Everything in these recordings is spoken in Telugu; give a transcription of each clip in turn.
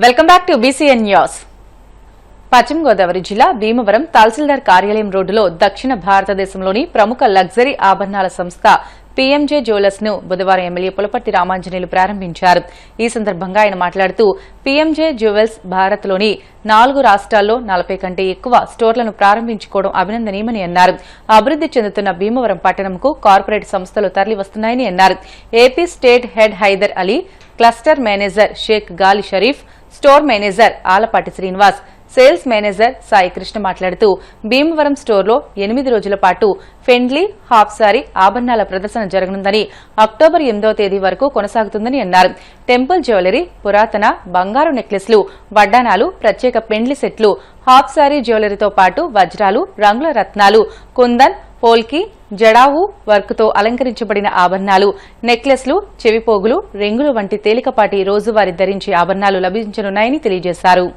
Welcome back to BCN news. పశ్చిమ గోదావరి జిల్లా భీమవరం తహసీల్దార్ కార్యాలయం రోడ్డులో దక్షిణ భారతదేశంలోని ప్రముఖ లగ్జరీ ఆభరణాల సంస్థ PMJ జ్యువెలర్స్ ను బుధవారం ఎమ్మెల్యే పులపర్తి రామాంజనేయులు ప్రారంభించారు. ఈ సందర్భంగా ఆయన మాట్లాడుతూ PMJ జ్యువెలర్స్ భారత్లోని 4 రాష్ట్రాల్లో 40 కంటే ఎక్కువ స్టోర్లను ప్రారంభించుకోవడం అభినందనీయమని అన్నారు. అభివృద్ది చెందుతున్న భీమవరం పట్టణంకు కార్పొరేట్ సంస్థలు తరలివస్తున్నాయని అన్నారు. AP state head Haider Ali, cluster manager Shaik Gali Sharif, store manager Alapati Srinivas, sales manager Sai Krishna మాట్లాడుతూ భీమవరం స్టోర్లో 8 రోజుల పాటు ఫెండ్లీ, హాఫ్ సారీ ఆభరణాల ప్రదర్శన జరగనుందని, అక్టోబర్ 8వ తేదీ వరకు కొనసాగుతుందని అన్నారు. టెంపుల్ జ్యువెలరీ, పురాతన బంగారు నెక్లెస్లు, వడ్డానాలు, ప్రత్యేక పెండ్లి సెట్లు, హాఫ్ సారీ జ్యువెలరీతో పాటు వజ్రాలు, రంగుల రత్నాలు, కుందన్, పోల్కి, జడావు వర్క్తో అలంకరించబడిన ఆభరణాలు, నెక్లెస్లు, చెవిపోగులు, రింగులు వంటి తేలికపాటి రోజువారీ ధరించే ఆభరణాలు లభించనున్నాయని తెలియజేశారు.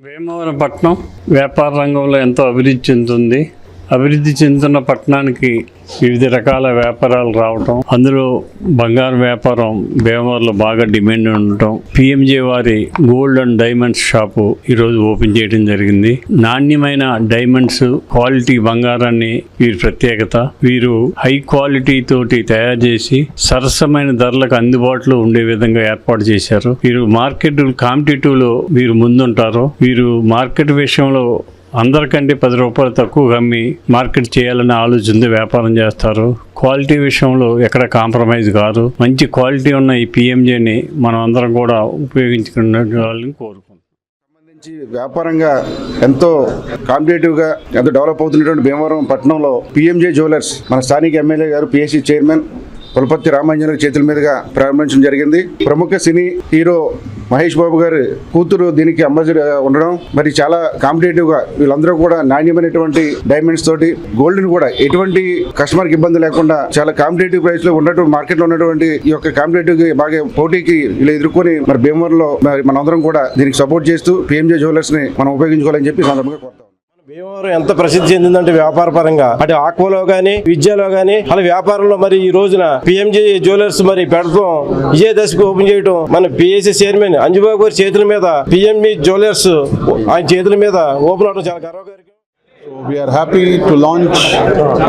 భీమవరం పట్టణం వ్యాపార రంగంలో ఎంతో అభివృద్ధి చెందుతున్న పట్టణానికి వివిధ రకాల వ్యాపారాలు రావటం, అందులో బంగారు వ్యాపారం భీమవరంలో బాగా డిమాండ్ ఉండటం, PMJ వారి గోల్డ్ అండ్ డైమండ్స్ షాపు ఈరోజు ఓపెన్ చేయడం జరిగింది. నాణ్యమైన డైమండ్స్, క్వాలిటీ బంగారాన్ని వీరి ప్రత్యేకత. వీరు హై క్వాలిటీ తోటి తయారు చేసి సరసమైన ధరలకు అందుబాటులో ఉండే విధంగా ఏర్పాటు చేశారు. వీరు మార్కెట్ కాంపిటేటివ్ లో వీరు ముందుంటారు. వీరు మార్కెట్ విషయంలో అందరికంటే 10 రూపాయలు తక్కువ అమ్మి మార్కెట్ చేయాలనే ఆలోచనతో వ్యాపారం చేస్తారు. క్వాలిటీ విషయంలో ఎక్కడ కాంప్రమైజ్ కాదు. మంచి క్వాలిటీ ఉన్న ఈ PMJని మనం అందరం కూడా ఉపయోగించుకునే కోరుకుంటున్నాం. సంబంధించి వ్యాపారంగా ఎంతో కాంపిటేటివ్గా ఎంతో డెవలప్ అవుతున్నటువంటి భీమవరం పట్టణంలో PMJ జ్యువెలర్స్ మన స్థానిక ఎమ్మెల్యే గారు PSC చైర్మన్ పులపర్తి రామాంజనేయులు చేతుల మీదుగా ప్రారంభించడం జరిగింది. ప్రముఖ సినీ హీరో మహేష్ బాబు గారి కూతురు దీనికి అంబాసిడర్ ఉండడం, మరి చాలా కాంపిటేటివ్ గా వీళ్ళందరూ కూడా నాణ్యమైనటువంటి డైమండ్స్ తోటి గోల్డ్ ని కూడా ఎటువంటి కస్టమర్ కి ఇబ్బంది లేకుండా చాలా కాంపిటేటివ్ ప్రైస్ లో ఉన్నటువంటి మార్కెట్ లో ఉన్నటువంటి ఈ యొక్క కాంపిటేటివ్ బాగా పోటీకి ఇలా ఎదుర్కొని మరి భీమవరంలో మరి మనందరం కూడా దీనికి సపోర్ట్ చేస్తూ PMJ జ్యువెలర్స్ ని మనం ఉపయోగించుకోవాలని చెప్పి సందర్భంగా కోరుతాం. భీమవరం ఎంత ప్రసిద్ధి చెందిందంటే వ్యాపార పరంగా అటు ఆక్వాలో గానీ విద్యలో గానీ అలా వ్యాపారంలో మరి ఈ రోజున పిఎంజే జ్యువెలర్స్ మరి పెడతాం విజయదశమికి ఓపెన్ చేయడం మన పిఎస్సి చైర్మన్ అంజుబాబు గారి చేతుల మీద పిఎంజే జ్యువెలర్స్ ఆయన చేతుల మీద ఓపెన్ అవడం చాలా గర్వకారణం. So we are happy to launch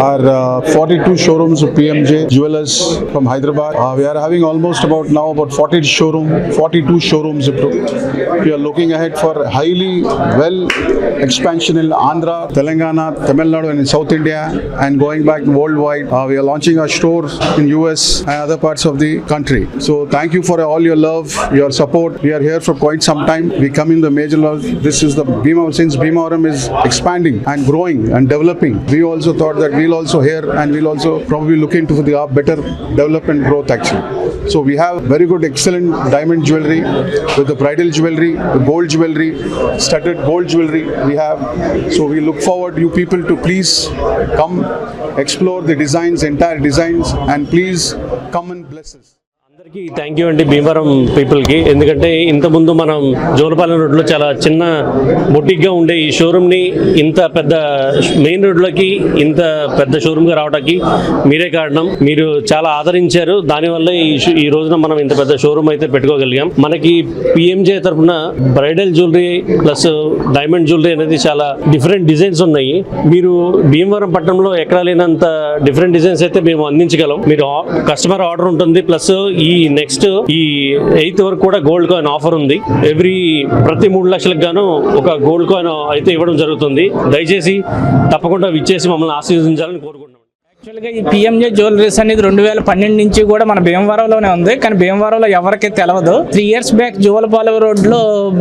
our 42 showrooms of PMJ Jewelers from Hyderabad. We are having almost about 42 showrooms approved. We are looking ahead for highly well expansion in Andhra, Telangana, Tamil Nadu and in South India and going back worldwide. We are launching our stores in US and other parts of the country. So thank you for all your love, your support. We are here for quite some time. We come in the major love. This is the since Bhimavaram is expanding and growing and developing, we also thought that we'll also here and we'll also probably look into the better development growth actually. So we have very good excellent diamond jewelry with the bridal jewelry, the gold jewelry, studded gold jewelry we have. So we look forward you people to please come explore the designs, entire designs, and please come and bless us. అందరికీ థ్యాంక్ యూ అండి భీమవరం పీపుల్కి. ఎందుకంటే ఇంతకుముందు మనం జోలపాలెం రోడ్లో చాలా చిన్న బొటిక్గా ఉండే ఈ షోరూమ్ని ఇంత పెద్ద మెయిన్ రోడ్లోకి ఇంత పెద్ద షోరూమ్గా రావడానికి మీరే కారణం. మీరు చాలా ఆదరించారు, దానివల్ల ఈ రోజున మనం ఇంత పెద్ద షోరూమ్ అయితే పెట్టుకోగలిగాం. మనకి పిఎంజే తరఫున bridal jewellery plus diamond jewellery అనేది చాలా డిఫరెంట్ డిజైన్స్ ఉన్నాయి. మీరు భీమవరం పట్టణంలో ఎక్కడా లేనంత డిఫరెంట్ డిజైన్స్ అయితే మేము అందించగలం. మీరు కస్టమర్ ఆర్డర్ ఉంటుంది, ప్లస్ ఈ నెక్స్ట్ ఈ 8th వరకు కూడా గోల్డ్ కాయిన్ ఆఫర్ ఉంది. ప్రతి 3 లక్షలకు గాను ఒక గోల్డ్ కాయిన్ అయితే ఇవ్వడం జరుగుతుంది. దయచేసి తప్పకుండా విచ్చేసి మమ్మల్ని ఆశీర్వదించాలని కోరుకుంటున్నాం. యాక్చువల్గా ఈ పిఎంజే జ్యువెలరీస్ అనేది 2012 నుంచి కూడా మన భీమవరంలోనే ఉంది, కానీ భీమవరంలో ఎవరికి తెలియదు. 3 years బ్యాక్ జోలపాలెం రోడ్లో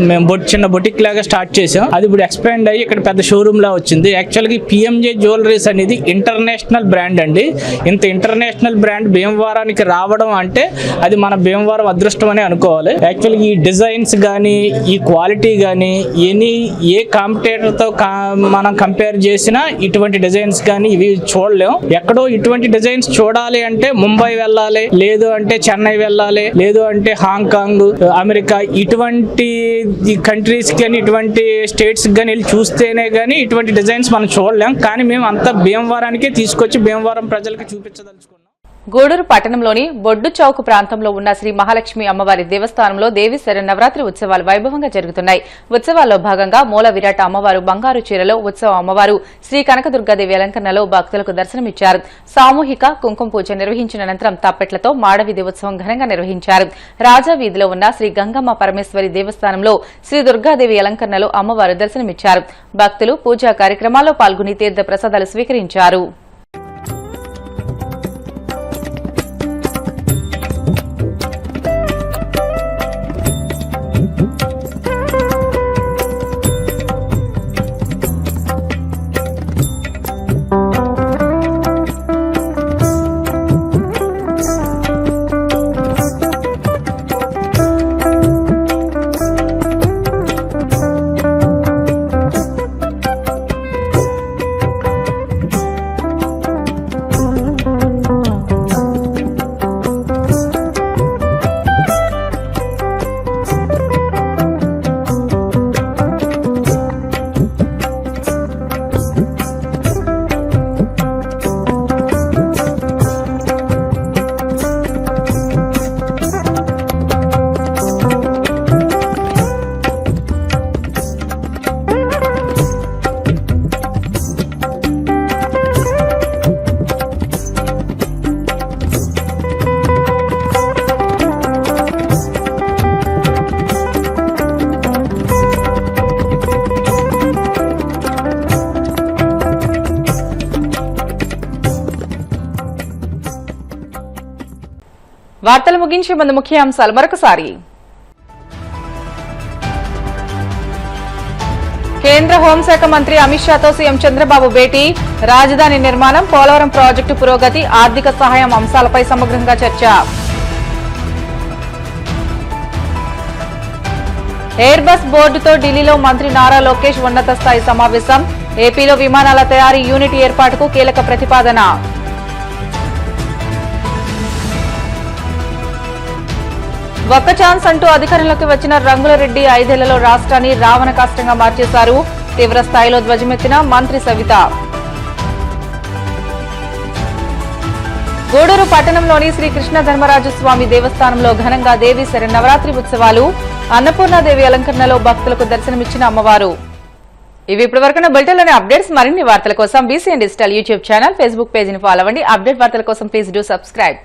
మేము చిన్న బొటిక్ లాగా స్టార్ట్ చేసాం. అది ఇప్పుడు ఎక్స్పాండ్ అయ్యి ఇక్కడ పెద్ద షోరూమ్ లా వచ్చింది. యాక్చువల్గా ఈ పిఎంజే జ్యువెలరీస్ అనేది ఇంటర్నేషనల్ బ్రాండ్ అండి. ఇంత ఇంటర్నేషనల్ బ్రాండ్ భీమవరానికి రావడం అంటే అది మన భీమవరం అదృష్టం అని అనుకోవాలి. యాక్చువల్గా ఈ డిజైన్స్ కానీ ఈ క్వాలిటీ కానీ ఏ కాంపిటేటర్తో మనం కంపేర్ చేసినా ఇటువంటి డిజైన్స్ కానీ ఇవి చూడలేం. ఎక్కడో ఇటువంటి డిజైన్స్ చూడాలి అంటే ముంబై వెళ్ళాలి, లేదు అంటే చెన్నై వెళ్ళాలి, లేదు అంటే హాంకాంగ్, అమెరికా, ఇటువంటి కంట్రీస్ కానీ ఇటువంటి స్టేట్స్ కానీ వెళ్ళి చూస్తేనే కానీ ఇటువంటి డిజైన్స్ మనం చూడలేం. కానీ మేము అంతా భీమవరానికే తీసుకొచ్చి భీమవరం ప్రజలకు చూపించదలుచుకున్నాం. గూడూరు పట్టణంలోని బొడ్డు చౌక్ ప్రాంతంలో ఉన్న శ్రీ మహాలక్ష్మి అమ్మవారి దేవస్థానంలో దేవి శరన్నవరాత్రి ఉత్సవాలు వైభవంగా జరుగుతున్నాయి. ఉత్సవాల్లో భాగంగా మూల విరాట అమ్మవారు బంగారు చీరలో, ఉత్సవ అమ్మవారు శ్రీ కనకదుర్గాదేవి అలంకరణలో భక్తులకు దర్శనమిచ్చారు. సామూహిక కుంకుమ పూజ నిర్వహించిన అనంతరం తప్పెట్లతో మాడవీధి ఉత్సవం ఘనంగా నిర్వహించారు. రాజా వీధిలో ఉన్న శ్రీ గంగమ్మ పరమేశ్వరి దేవస్థానంలో శ్రీ దుర్గాదేవి అలంకరణలో అమ్మవారు దర్శనమిచ్చారు. భక్తులు పూజా కార్యక్రమాల్లో పాల్గొని తీర్థ ప్రసాదాలు స్వీకరించారు. వార్తలు ముగించే ముందు ముఖ్యాంశాలు మరొకసారి. కేంద్ర హోంశాఖ మంత్రి అమిత్ షాతో సీఎం చంద్రబాబు భేటీ. రాజధాని నిర్మాణం, పోలవరం ప్రాజెక్టు పురోగతి, ఆర్థిక సహాయం అంశాలపై సమగ్రంగా చర్చ. ఎయిర్ బస్ బోర్డుతో ఢిల్లీలో మంత్రి నారా లోకేష్ ఉన్నత స్థాయి సమావేశం. ఏపీలో విమానాల తయారీ యూనిట్ ఏర్పాటుకు కీలక ప్రతిపాదన. ఒక్క ఛాన్స్ అంటూ అధికారంలోకి వచ్చిన రంగులరెడ్డి 5 ఏళ్లలో రాష్ట్రాన్ని రావణ కాష్టంగా మార్చేశారు. తీవ్ర స్థాయిలో ధ్వజమెత్తిన మంత్రి సవిత. గూడూరు పట్టణంలోని శ్రీ కృష్ణ ధర్మరాజు స్వామి దేవస్థానంలో ఘనంగా దేవీ శరన్నవరాత్రి ఉత్సవాలు. అన్నపూర్ణాదేవి అలంకరణలో భక్తులకు దర్శనమిచ్చిన అమ్మవారు. ఇవి ఇప్పటివరకున్న బులెటిన్లోని అప్డేట్స్. మరిన్ని వార్తల కోసం BCN digital YouTube channel, Facebook పేజీని ఫాలో అవ్వండి. అప్డేట్ వార్తల కోసం ప్లీజ్ డూ సబ్స్క్రైబ్.